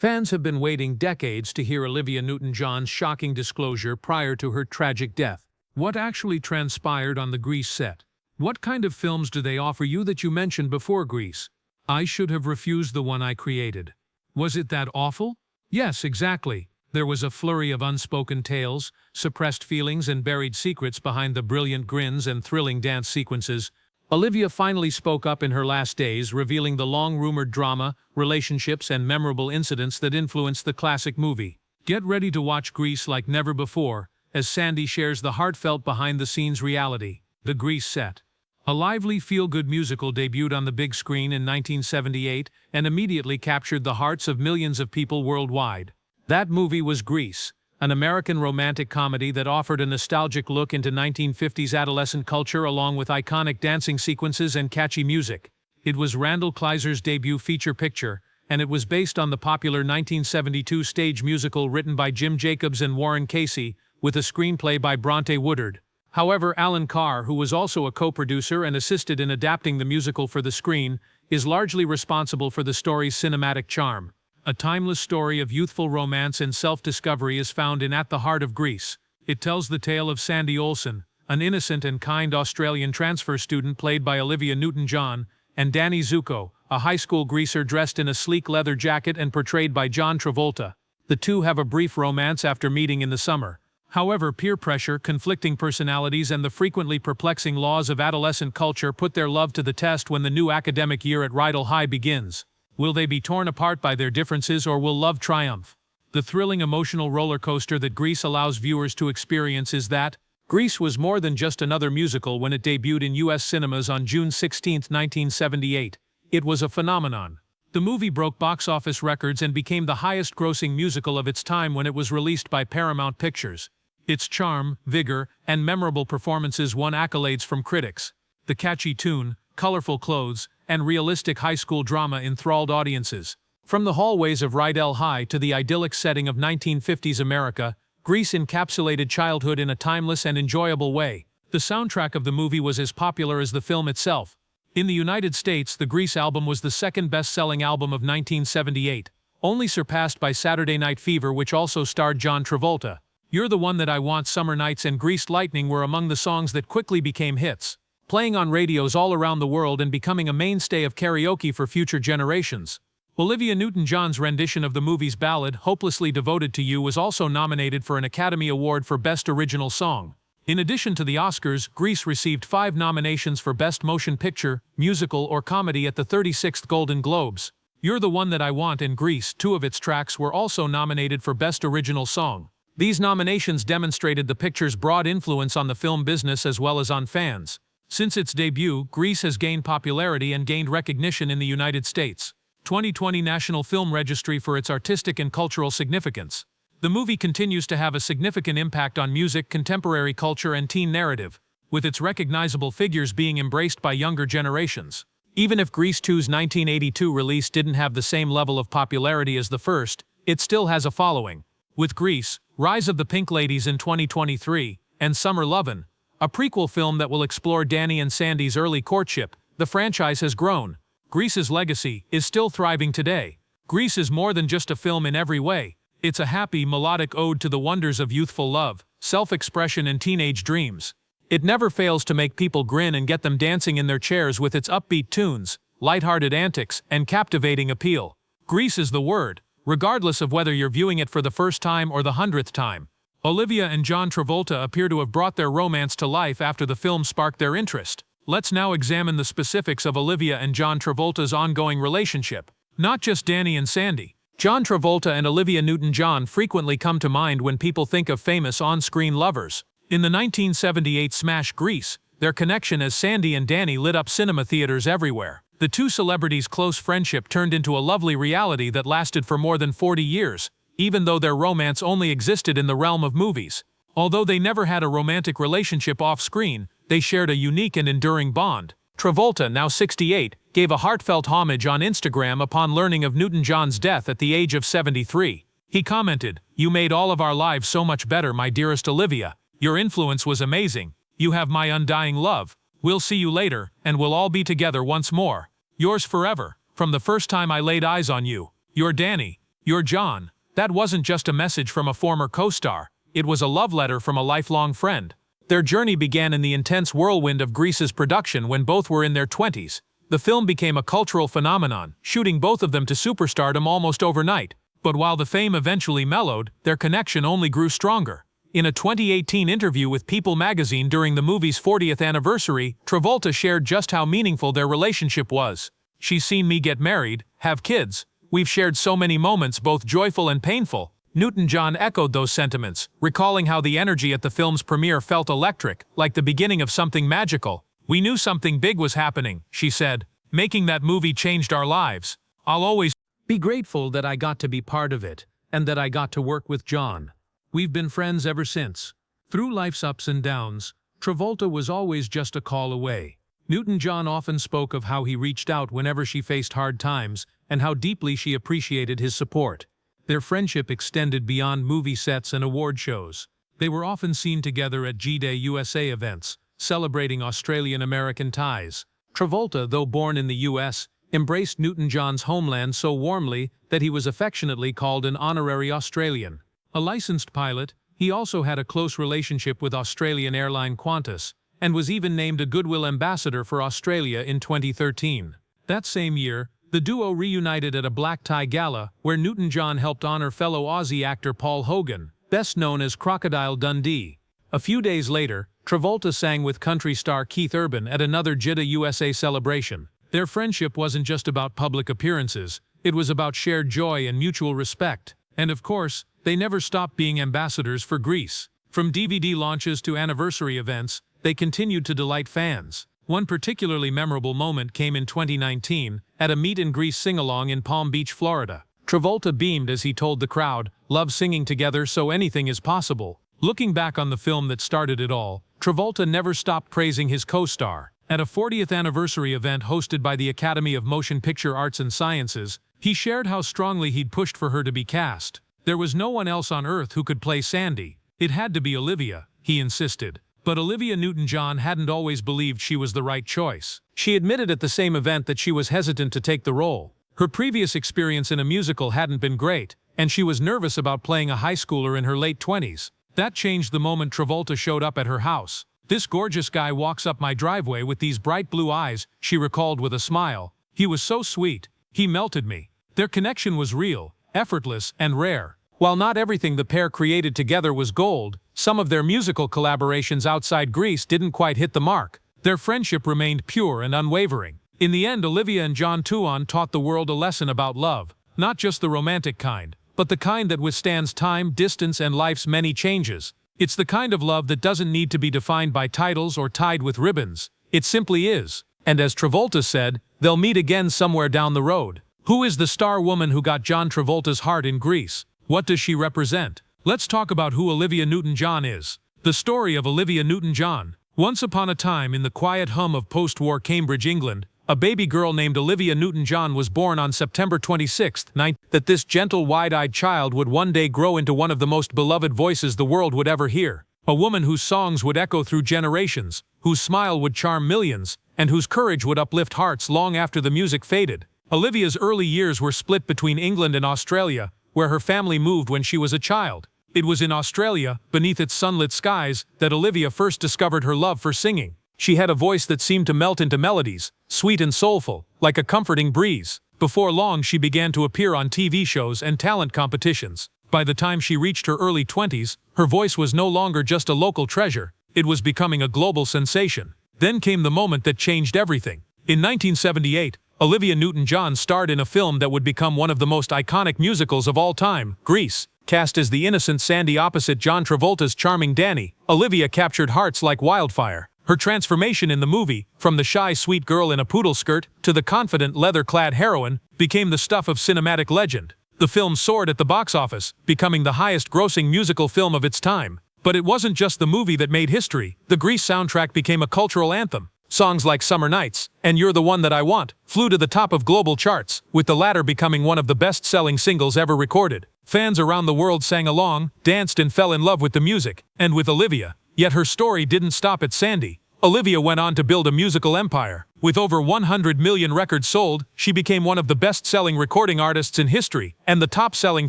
Fans have been waiting decades to hear Olivia Newton-John's shocking disclosure prior to her tragic death. What actually transpired on the Grease set? What kind of films do they offer you that you mentioned before Grease? I should have refused the one I created. Was it that awful? Yes, exactly. There was a flurry of unspoken tales, suppressed feelings and buried secrets behind the brilliant grins and thrilling dance sequences. Olivia finally spoke up in her last days, revealing the long-rumored drama, relationships, and memorable incidents that influenced the classic movie. Get ready to watch Grease like never before, as Sandy shares the heartfelt behind-the-scenes reality. The Grease set. A lively, feel-good musical debuted on the big screen in 1978 and immediately captured the hearts of millions of people worldwide. That movie was Grease, an American romantic comedy that offered a nostalgic look into 1950s adolescent culture along with iconic dancing sequences and catchy music. It was Randall Kleiser's debut feature picture, and it was based on the popular 1972 stage musical written by Jim Jacobs and Warren Casey, with a screenplay by Bronte Woodard. However, Alan Carr, who was also a co-producer and assisted in adapting the musical for the screen, is largely responsible for the story's cinematic charm. A timeless story of youthful romance and self-discovery is found in At the Heart of Grease. It tells the tale of Sandy Olsen, an innocent and kind Australian transfer student played by Olivia Newton-John, and Danny Zuko, a high school greaser dressed in a sleek leather jacket and portrayed by John Travolta. The two have a brief romance after meeting in the summer. However, peer pressure, conflicting personalities, and the frequently perplexing laws of adolescent culture put their love to the test when the new academic year at Rydell High begins. Will they be torn apart by their differences, or will love triumph? The thrilling emotional roller coaster that Grease allows viewers to experience is that Grease was more than just another musical when it debuted in U.S. cinemas on June 16, 1978. It was a phenomenon. The movie broke box office records and became the highest-grossing musical of its time when it was released by Paramount Pictures. Its charm, vigor, and memorable performances won accolades from critics. The catchy tune, colorful clothes, and realistic high school drama enthralled audiences. From the hallways of Rydell High to the idyllic setting of 1950s America, Grease encapsulated childhood in a timeless and enjoyable way. The soundtrack of the movie was as popular as the film itself. In the United States, the Grease album was the second best-selling album of 1978, only surpassed by Saturday Night Fever, which also starred John Travolta. You're the One That I Want, Summer Nights, and Greased Lightning were among the songs that quickly became hits, playing on radios all around the world and becoming a mainstay of karaoke for future generations. Olivia Newton-John's rendition of the movie's ballad, Hopelessly Devoted to You, was also nominated for an Academy Award for Best Original Song. In addition to the Oscars, Grease received 5 nominations for Best Motion Picture, Musical, or Comedy at the 36th Golden Globes. You're the One That I Want and Grease, 2 of its tracks, were also nominated for Best Original Song. These nominations demonstrated the picture's broad influence on the film business as well as on fans. Since its debut, Grease has gained popularity and gained recognition in the United States. 2020 National Film Registry for its artistic and cultural significance. The movie continues to have a significant impact on music, contemporary culture, and teen narrative, with its recognizable figures being embraced by younger generations. Even if Grease 2's 1982 release didn't have the same level of popularity as the first, it still has a following. With Grease, Rise of the Pink Ladies in 2023, and Summer Lovin', a prequel film that will explore Danny and Sandy's early courtship, the franchise has grown. Grease's legacy is still thriving today. Grease is more than just a film in every way. It's a happy, melodic ode to the wonders of youthful love, self-expression, and teenage dreams. It never fails to make people grin and get them dancing in their chairs with its upbeat tunes, lighthearted antics, and captivating appeal. Grease is the word, regardless of whether you're viewing it for the first time or the 100th time. Olivia and John Travolta appear to have brought their romance to life after the film sparked their interest. Let's now examine the specifics of Olivia and John Travolta's ongoing relationship. Not just Danny and Sandy. John Travolta and Olivia Newton-John frequently come to mind when people think of famous on-screen lovers. In the 1978 smash Grease, their connection as Sandy and Danny lit up cinema theaters everywhere. The two celebrities' close friendship turned into a lovely reality that lasted for more than 40 years, even though their romance only existed in the realm of movies. Although they never had a romantic relationship off-screen, they shared a unique and enduring bond. Travolta, now 68, gave a heartfelt homage on Instagram upon learning of Newton-John's death at the age of 73. He commented, "You made all of our lives so much better, my dearest Olivia. Your influence was amazing. You have my undying love. We'll see you later, and we'll all be together once more. Yours forever, from the first time I laid eyes on you. Your Danny." "You're John." That wasn't just a message from a former co-star. It was a love letter from a lifelong friend. Their journey began in the intense whirlwind of Grease's production when both were in their 20s. The film became a cultural phenomenon, shooting both of them to superstardom almost overnight. But while the fame eventually mellowed, their connection only grew stronger. In a 2018 interview with People magazine during the movie's 40th anniversary, Travolta shared just how meaningful their relationship was. "She's seen me get married, have kids. We've shared so many moments, both joyful and painful." Newton-John echoed those sentiments, recalling how the energy at the film's premiere felt electric, like the beginning of something magical. "We knew something big was happening," she said. "Making that movie changed our lives. I'll always be grateful that I got to be part of it, and that I got to work with John. We've been friends ever since." Through life's ups and downs, Travolta was always just a call away. Newton-John often spoke of how he reached out whenever she faced hard times, and how deeply she appreciated his support. Their friendship extended beyond movie sets and award shows. They were often seen together at G-Day USA events, celebrating Australian-American ties. Travolta, though born in the US, embraced Newton-John's homeland so warmly that he was affectionately called an honorary Australian. A licensed pilot, he also had a close relationship with Australian airline Qantas, and was even named a Goodwill Ambassador for Australia in 2013. That same year, the duo reunited at a black tie gala where Newton-John helped honor fellow Aussie actor Paul Hogan, best known as Crocodile Dundee. A few days later, Travolta sang with country star Keith Urban at another Jeddah USA celebration. Their friendship wasn't just about public appearances, it was about shared joy and mutual respect. And of course, they never stopped being ambassadors for Grease. From DVD launches to anniversary events, they continued to delight fans. One particularly memorable moment came in 2019, at a Meet and Grease sing-along in Palm Beach, Florida. Travolta beamed as he told the crowd, "Love singing together, so anything is possible." Looking back on the film that started it all, Travolta never stopped praising his co-star. At a 40th anniversary event hosted by the Academy of Motion Picture Arts and Sciences, he shared how strongly he'd pushed for her to be cast. There was no one else on Earth who could play Sandy. It had to be Olivia, he insisted. But Olivia Newton-John hadn't always believed she was the right choice. She admitted at the same event that she was hesitant to take the role. Her previous experience in a musical hadn't been great, and she was nervous about playing a high schooler in her late 20s. That changed the moment Travolta showed up at her house. "This gorgeous guy walks up my driveway with these bright blue eyes," she recalled with a smile. "He was so sweet. He melted me." Their connection was real, effortless, and rare. While not everything the pair created together was gold, some of their musical collaborations outside Grease didn't quite hit the mark. Their friendship remained pure and unwavering. In the end, Olivia and John Tuon taught the world a lesson about love, not just the romantic kind, but the kind that withstands time, distance, and life's many changes. It's the kind of love that doesn't need to be defined by titles or tied with ribbons. It simply is. And as Travolta said, they'll meet again somewhere down the road. Who is the star woman who got John Travolta's heart in Grease? What does she represent? Let's talk about who Olivia Newton-John is. The story of Olivia Newton-John. Once upon a time in the quiet hum of post-war Cambridge, England, a baby girl named Olivia Newton-John was born on September 26, that this gentle, wide-eyed child would one day grow into one of the most beloved voices the world would ever hear. A woman whose songs would echo through generations, whose smile would charm millions, and whose courage would uplift hearts long after the music faded. Olivia's early years were split between England and Australia, where her family moved when she was a child. It was in Australia, beneath its sunlit skies, that Olivia first discovered her love for singing. She had a voice that seemed to melt into melodies, sweet and soulful, like a comforting breeze. Before long, she began to appear on TV shows and talent competitions. By the time she reached her early 20s, her voice was no longer just a local treasure, it was becoming a global sensation. Then came the moment that changed everything. In 1978, Olivia Newton-John starred in a film that would become one of the most iconic musicals of all time, Grease. Cast as the innocent Sandy opposite John Travolta's charming Danny, Olivia captured hearts like wildfire. Her transformation in the movie, from the shy sweet girl in a poodle skirt to the confident leather-clad heroine, became the stuff of cinematic legend. The film soared at the box office, becoming the highest-grossing musical film of its time. But it wasn't just the movie that made history. The Grease soundtrack became a cultural anthem. Songs like Summer Nights and You're the One That I Want flew to the top of global charts, with the latter becoming one of the best-selling singles ever recorded. Fans around the world sang along, danced and fell in love with the music, and with Olivia. Yet her story didn't stop at Sandy. Olivia went on to build a musical empire. With over 100 million records sold, she became one of the best-selling recording artists in history and the top-selling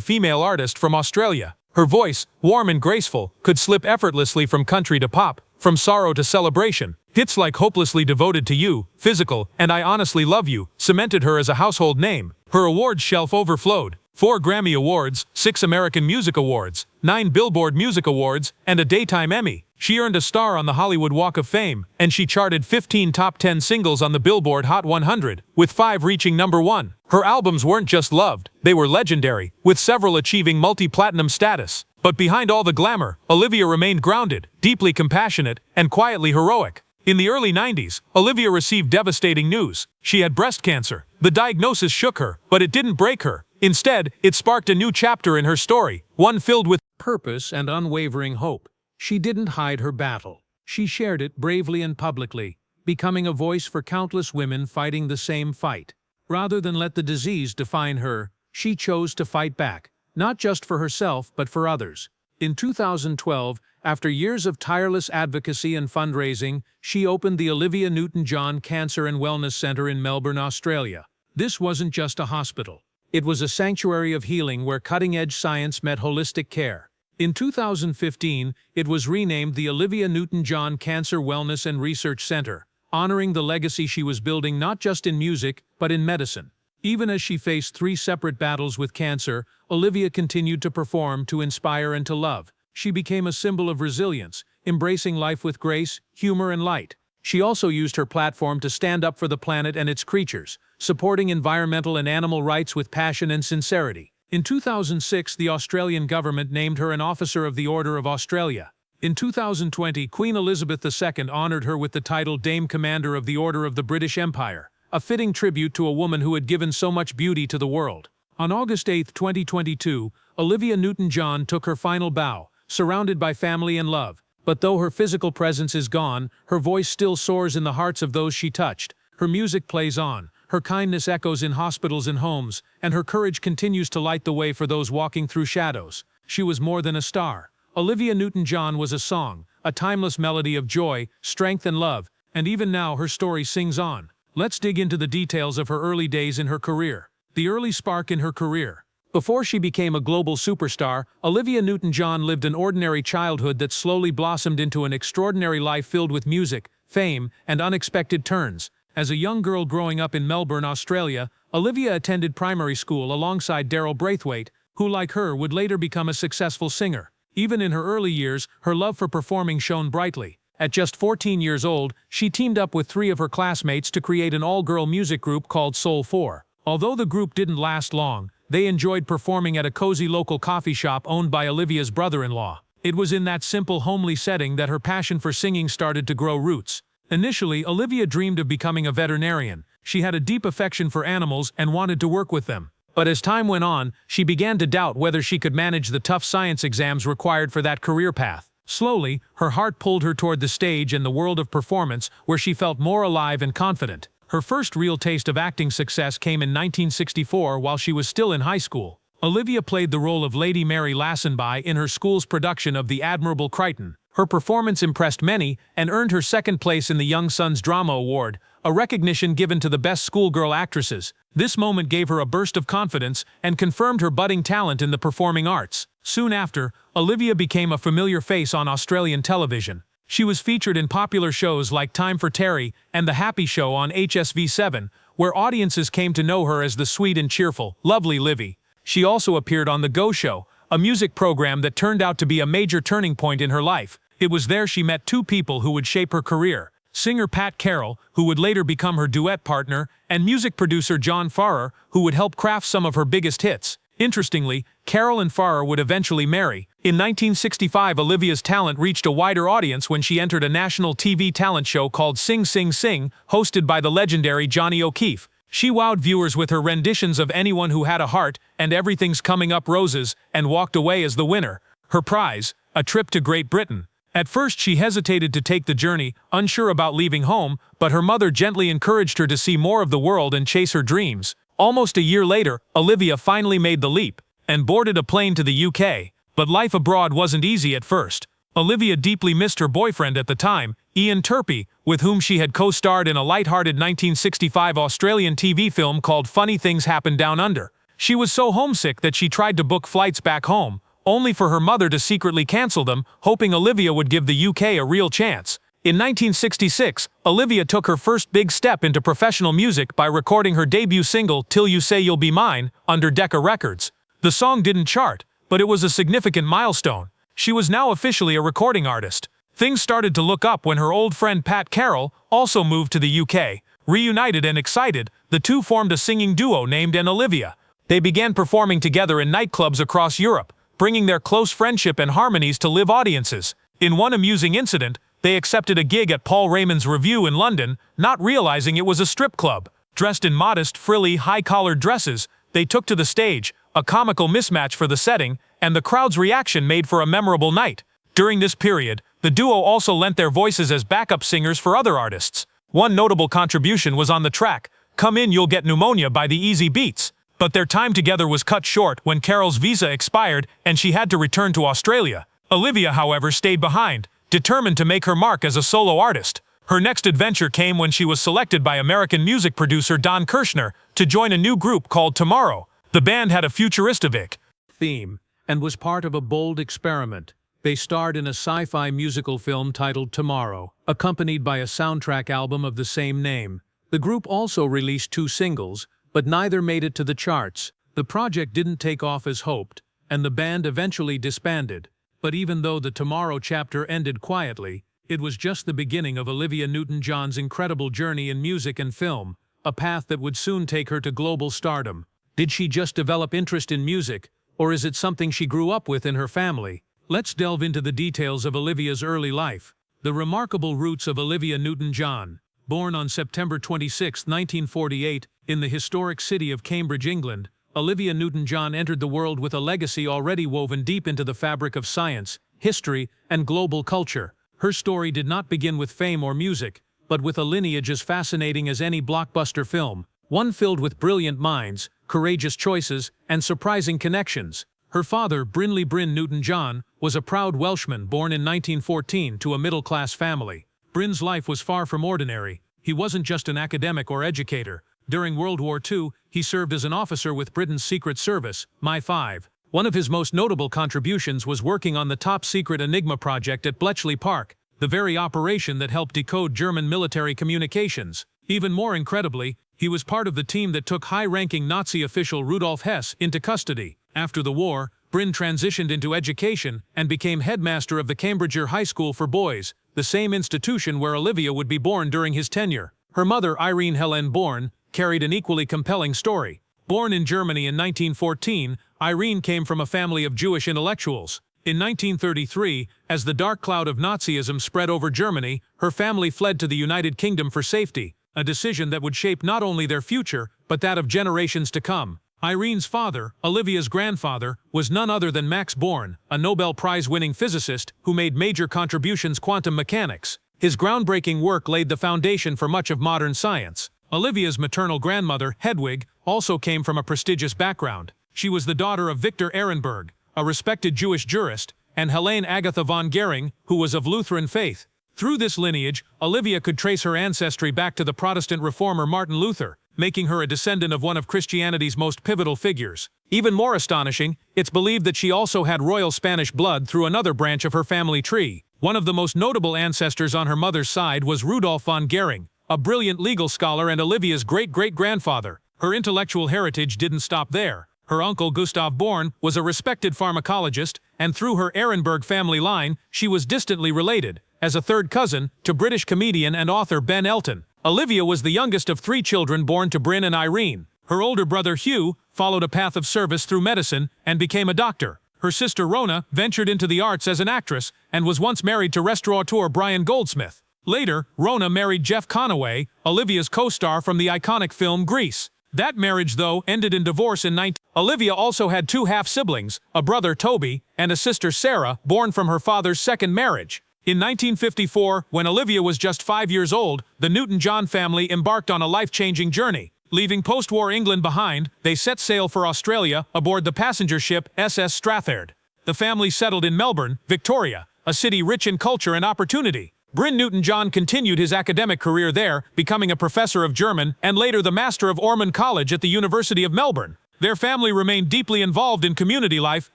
female artist from Australia. Her voice, warm and graceful, could slip effortlessly from country to pop, from sorrow to celebration. Hits like Hopelessly Devoted to You, Physical, and I Honestly Love You cemented her as a household name. Her awards shelf overflowed. 4 Grammy Awards, 6 American Music Awards, 9 Billboard Music Awards, and a Daytime Emmy. She earned a star on the Hollywood Walk of Fame, and she charted 15 top 10 singles on the Billboard Hot 100, with 5 reaching #1. Her albums weren't just loved, they were legendary, with several achieving multi-platinum status. But behind all the glamour, Olivia remained grounded, deeply compassionate, and quietly heroic. In the early 90s, Olivia received devastating news. She had breast cancer. The diagnosis shook her, but it didn't break her. Instead, it sparked a new chapter in her story, one filled with purpose and unwavering hope. She didn't hide her battle. She shared it bravely and publicly, becoming a voice for countless women fighting the same fight. Rather than let the disease define her, she chose to fight back, not just for herself but for others. In 2012, after years of tireless advocacy and fundraising, she opened the Olivia Newton-John Cancer and Wellness Centre in Melbourne, Australia. This wasn't just a hospital. It was a sanctuary of healing where cutting-edge science met holistic care. In 2015, it was renamed the Olivia Newton-John Cancer Wellness and Research Center, honoring the legacy she was building not just in music, but in medicine. Even as she faced 3 separate battles with cancer, Olivia continued to perform, to inspire and to love. She became a symbol of resilience, embracing life with grace, humor, and light. She also used her platform to stand up for the planet and its creatures, supporting environmental and animal rights with passion and sincerity. In 2006, the Australian government named her an Officer of the Order of Australia. In 2020, Queen Elizabeth II honoured her with the title Dame Commander of the Order of the British Empire, a fitting tribute to a woman who had given so much beauty to the world. On August 8, 2022, Olivia Newton-John took her final bow, surrounded by family and love. But though her physical presence is gone, her voice still soars in the hearts of those she touched. Her music plays on, her kindness echoes in hospitals and homes, and her courage continues to light the way for those walking through shadows. She was more than a star. Olivia Newton-John was a song, a timeless melody of joy, strength, and love, and even now her story sings on. Let's dig into the details of her early days in her career. The early spark in her career. Before she became a global superstar, Olivia Newton-John lived an ordinary childhood that slowly blossomed into an extraordinary life filled with music, fame, and unexpected turns. As a young girl growing up in Melbourne, Australia, Olivia attended primary school alongside Daryl Braithwaite, who, like her, would later become a successful singer. Even in her early years, her love for performing shone brightly. At just 14 years old, she teamed up with 3 of her classmates to create an all-girl music group called Soul 4. Although the group didn't last long, they enjoyed performing at a cozy local coffee shop owned by Olivia's brother-in-law. It was in that simple, homely setting that her passion for singing started to grow roots. Initially, Olivia dreamed of becoming a veterinarian. She had a deep affection for animals and wanted to work with them. But as time went on, she began to doubt whether she could manage the tough science exams required for that career path. Slowly, her heart pulled her toward the stage and the world of performance, where she felt more alive and confident. Her first real taste of acting success came in 1964 while she was still in high school. Olivia played the role of Lady Mary Lassenby in her school's production of The Admirable Crichton. Her performance impressed many and earned her 2nd place in the Young Sons Drama Award, a recognition given to the best schoolgirl actresses. This moment gave her a burst of confidence and confirmed her budding talent in the performing arts. Soon after, Olivia became a familiar face on Australian television. She was featured in popular shows like Time for Terry and The Happy Show on HSV7, where audiences came to know her as the sweet and cheerful, lovely Livy. She also appeared on The Go Show, a music program that turned out to be a major turning point in her life. It was there she met 2 people who would shape her career: singer Pat Carroll, who would later become her duet partner, and music producer John Farrar, who would help craft some of her biggest hits. Interestingly, Carroll and Farrar would eventually marry. In 1965, Olivia's talent reached a wider audience when she entered a national TV talent show called Sing Sing Sing, hosted by the legendary Johnny O'Keefe. She wowed viewers with her renditions of Anyone Who Had a Heart and Everything's Coming Up Roses, and walked away as the winner. Her prize, a trip to Great Britain. At first she hesitated to take the journey, unsure about leaving home, but her mother gently encouraged her to see more of the world and chase her dreams. Almost a year later, Olivia finally made the leap and boarded a plane to the UK. But life abroad wasn't easy at first. Olivia deeply missed her boyfriend at the time, Ian Turpie, with whom she had co-starred in a light-hearted 1965 Australian TV film called Funny Things Happen Down Under. She was so homesick that she tried to book flights back home, only for her mother to secretly cancel them, hoping Olivia would give the UK a real chance. In 1966, Olivia took her first big step into professional music by recording her debut single Till You Say You'll Be Mine under Decca Records. The song didn't chart, but it was a significant milestone. She was now officially a recording artist. Things started to look up when her old friend Pat Carroll also moved to the UK. Reunited and excited, the two formed a singing duo named Olivia. They began performing together in nightclubs across Europe, bringing their close friendship and harmonies to live audiences. In one amusing incident, they accepted a gig at Paul Raymond's Revue in London, not realizing it was a strip club. Dressed in modest, frilly, high-collared dresses, they took to the stage, a comical mismatch for the setting, and the crowd's reaction made for a memorable night. During this period, the duo also lent their voices as backup singers for other artists. One notable contribution was on the track, Come In You'll Get Pneumonia by the Easy Beats. But their time together was cut short when Carol's visa expired and she had to return to Australia. Olivia, however, stayed behind, determined to make her mark as a solo artist. Her next adventure came when she was selected by American music producer Don Kirshner to join a new group called Tomorrow. The band had a futuristic theme and was part of a bold experiment. They starred in a sci-fi musical film titled Tomorrow, accompanied by a soundtrack album of the same name. The group also released 2 singles, but neither made it to the charts. The project didn't take off as hoped, and the band eventually disbanded. But even though the Tomorrow chapter ended quietly, it was just the beginning of Olivia Newton-John's incredible journey in music and film, a path that would soon take her to global stardom. Did she just develop interest in music, or is it something she grew up with in her family? Let's delve into the details of Olivia's early life. The remarkable roots of Olivia Newton-John. Born on September 26, 1948, in the historic city of Cambridge, England, Olivia Newton-John entered the world with a legacy already woven deep into the fabric of science, history, and global culture. Her story did not begin with fame or music, but with a lineage as fascinating as any blockbuster film, one filled with brilliant minds, courageous choices, and surprising connections. Her father, Brynley Bryn Newton-John, was a proud Welshman born in 1914 to a middle-class family. Bryn's life was far from ordinary. He wasn't just an academic or educator. During World War II, he served as an officer with Britain's Secret Service, MI5. One of his most notable contributions was working on the top-secret Enigma project at Bletchley Park, the very operation that helped decode German military communications. Even more incredibly, he was part of the team that took high-ranking Nazi official Rudolf Hess into custody. After the war, Bryn transitioned into education and became headmaster of the Cambridgeshire High School for Boys, the same institution where Olivia would be born during his tenure. Her mother, Irene Helene Born, carried an equally compelling story. Born in Germany in 1914, Irene came from a family of Jewish intellectuals. In 1933, as the dark cloud of Nazism spread over Germany, her family fled to the United Kingdom for safety, a decision that would shape not only their future, but that of generations to come. Irene's father, Olivia's grandfather, was none other than Max Born, a Nobel Prize-winning physicist who made major contributions to quantum mechanics. His groundbreaking work laid the foundation for much of modern science. Olivia's maternal grandmother, Hedwig, also came from a prestigious background. She was the daughter of Victor Ehrenberg, a respected Jewish jurist, and Helene Agatha von Gering, who was of Lutheran faith. Through this lineage, Olivia could trace her ancestry back to the Protestant reformer Martin Luther, making her a descendant of one of Christianity's most pivotal figures. Even more astonishing, it's believed that she also had royal Spanish blood through another branch of her family tree. One of the most notable ancestors on her mother's side was Rudolf von Gering, a brilliant legal scholar and Olivia's great-great-grandfather. Her intellectual heritage didn't stop there. Her uncle, Gustav Born, was a respected pharmacologist, and through her Ehrenberg family line, she was distantly related, as a third cousin, to British comedian and author Ben Elton. Olivia was the youngest of 3 children born to Bryn and Irene. Her older brother Hugh followed a path of service through medicine and became a doctor. Her sister Rona ventured into the arts as an actress and was once married to restaurateur Brian Goldsmith. Later, Rona married Jeff Conaway, Olivia's co-star from the iconic film Grease. That marriage, though, ended in divorce in 19... Olivia also had 2 half-siblings, a brother Toby and a sister Sarah, born from her father's second marriage. In 1954, when Olivia was just 5 years old, the Newton-John family embarked on a life-changing journey. Leaving post-war England behind, they set sail for Australia aboard the passenger ship SS Strathard. The family settled in Melbourne, Victoria, a city rich in culture and opportunity. Bryn Newton-John continued his academic career there, becoming a professor of German and later the master of Ormond College at the University of Melbourne. Their family remained deeply involved in community life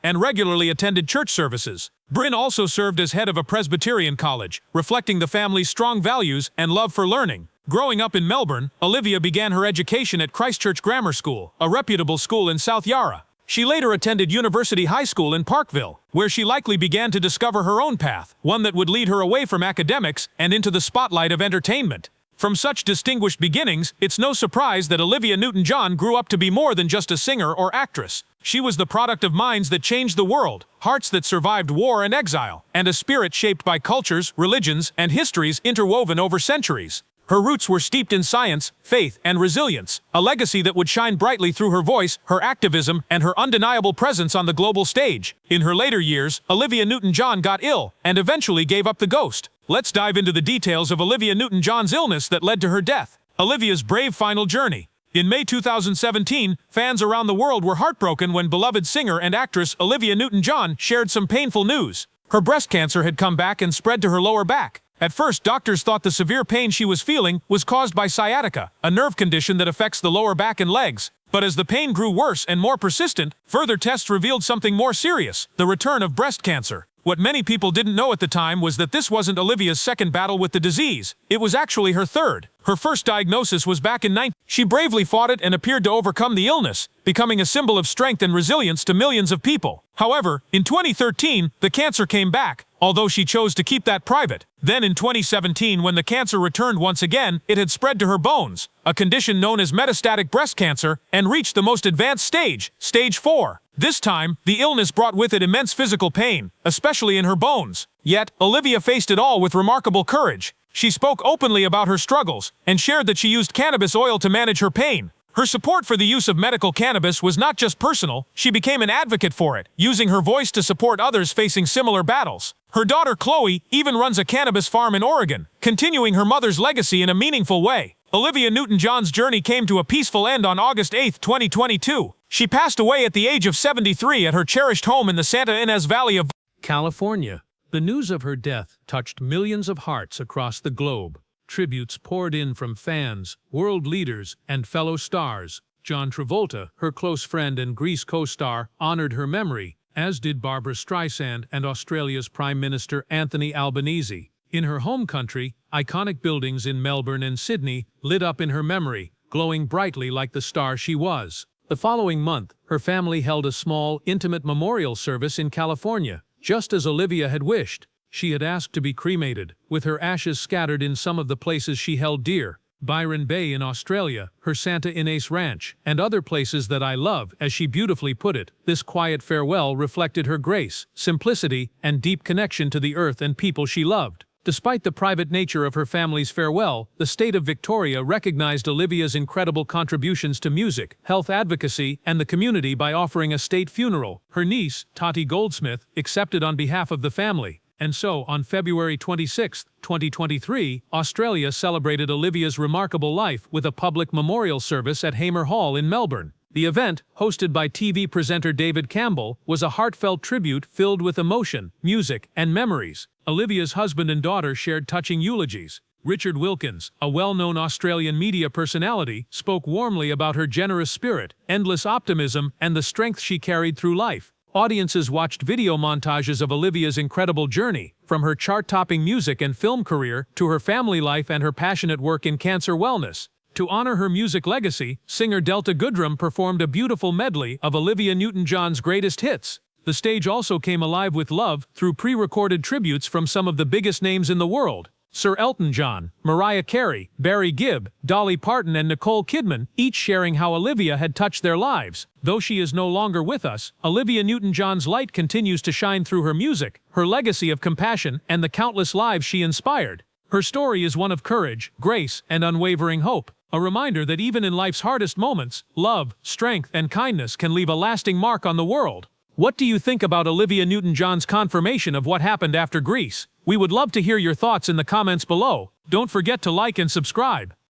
and regularly attended church services. Bryn also served as head of a Presbyterian college, reflecting the family's strong values and love for learning. Growing up in Melbourne, Olivia began her education at Christchurch Grammar School, a reputable school in South Yarra. She later attended University High School in Parkville, where she likely began to discover her own path, one that would lead her away from academics and into the spotlight of entertainment. From such distinguished beginnings, it's no surprise that Olivia Newton-John grew up to be more than just a singer or actress. She was the product of minds that changed the world, hearts that survived war and exile, and a spirit shaped by cultures, religions, and histories interwoven over centuries. Her roots were steeped in science, faith, and resilience, a legacy that would shine brightly through her voice, her activism, and her undeniable presence on the global stage. In her later years, Olivia Newton-John got ill and eventually gave up the ghost. Let's dive into the details of Olivia Newton-John's illness that led to her death. Olivia's brave final journey. In May 2017, fans around the world were heartbroken when beloved singer and actress Olivia Newton-John shared some painful news. Her breast cancer had come back and spread to her lower back. At first, doctors thought the severe pain she was feeling was caused by sciatica, a nerve condition that affects the lower back and legs. But as the pain grew worse and more persistent, further tests revealed something more serious: the return of breast cancer. What many people didn't know at the time was that this wasn't Olivia's second battle with the disease. It was actually her third. Her first diagnosis was back in 19. She bravely fought it and appeared to overcome the illness, becoming a symbol of strength and resilience to millions of people. However, in 2013, the cancer came back, although she chose to keep that private. Then in 2017, when the cancer returned once again, it had spread to her bones, a condition known as metastatic breast cancer, and reached the most advanced stage, stage 4. This time, the illness brought with it immense physical pain, especially in her bones. Yet, Olivia faced it all with remarkable courage. She spoke openly about her struggles and shared that she used cannabis oil to manage her pain. Her support for the use of medical cannabis was not just personal, she became an advocate for it, using her voice to support others facing similar battles. Her daughter Chloe even runs a cannabis farm in Oregon, continuing her mother's legacy in a meaningful way. Olivia Newton-John's journey came to a peaceful end on August 8, 2022. She passed away at the age of 73 at her cherished home in the Santa Ynez Valley of California. The news of her death touched millions of hearts across the globe. Tributes poured in from fans, world leaders, and fellow stars. John Travolta, her close friend and Grease co-star, honored her memory, as did Barbra Streisand and Australia's Prime Minister Anthony Albanese. In her home country, iconic buildings in Melbourne and Sydney lit up in her memory, glowing brightly like the star she was. The following month, her family held a small, intimate memorial service in California, just as Olivia had wished. She had asked to be cremated, with her ashes scattered in some of the places she held dear: Byron Bay in Australia, her Santa Ynez Ranch, and other places that I love, as she beautifully put it. This quiet farewell reflected her grace, simplicity, and deep connection to the earth and people she loved. Despite the private nature of her family's farewell, the state of Victoria recognized Olivia's incredible contributions to music, health advocacy, and the community by offering a state funeral. Her niece, Tati Goldsmith, accepted on behalf of the family. And so, on February 26, 2023, Australia celebrated Olivia's remarkable life with a public memorial service at Hamer Hall in Melbourne. The event, hosted by TV presenter David Campbell, was a heartfelt tribute filled with emotion, music, and memories. Olivia's husband and daughter shared touching eulogies. Richard Wilkins, a well-known Australian media personality, spoke warmly about her generous spirit, endless optimism, and the strength she carried through life. Audiences watched video montages of Olivia's incredible journey, from her chart-topping music and film career to her family life and her passionate work in cancer wellness. To honor her music legacy, singer Delta Goodrem performed a beautiful medley of Olivia Newton-John's greatest hits. The stage also came alive with love through pre-recorded tributes from some of the biggest names in the world: Sir Elton John, Mariah Carey, Barry Gibb, Dolly Parton, and Nicole Kidman, each sharing how Olivia had touched their lives. Though she is no longer with us, Olivia Newton-John's light continues to shine through her music, her legacy of compassion, and the countless lives she inspired. Her story is one of courage, grace, and unwavering hope. A reminder that even in life's hardest moments, love, strength, and kindness can leave a lasting mark on the world. What do you think about Olivia Newton-John's confirmation of what happened after Grease? We would love to hear your thoughts in the comments below. Don't forget to like and subscribe.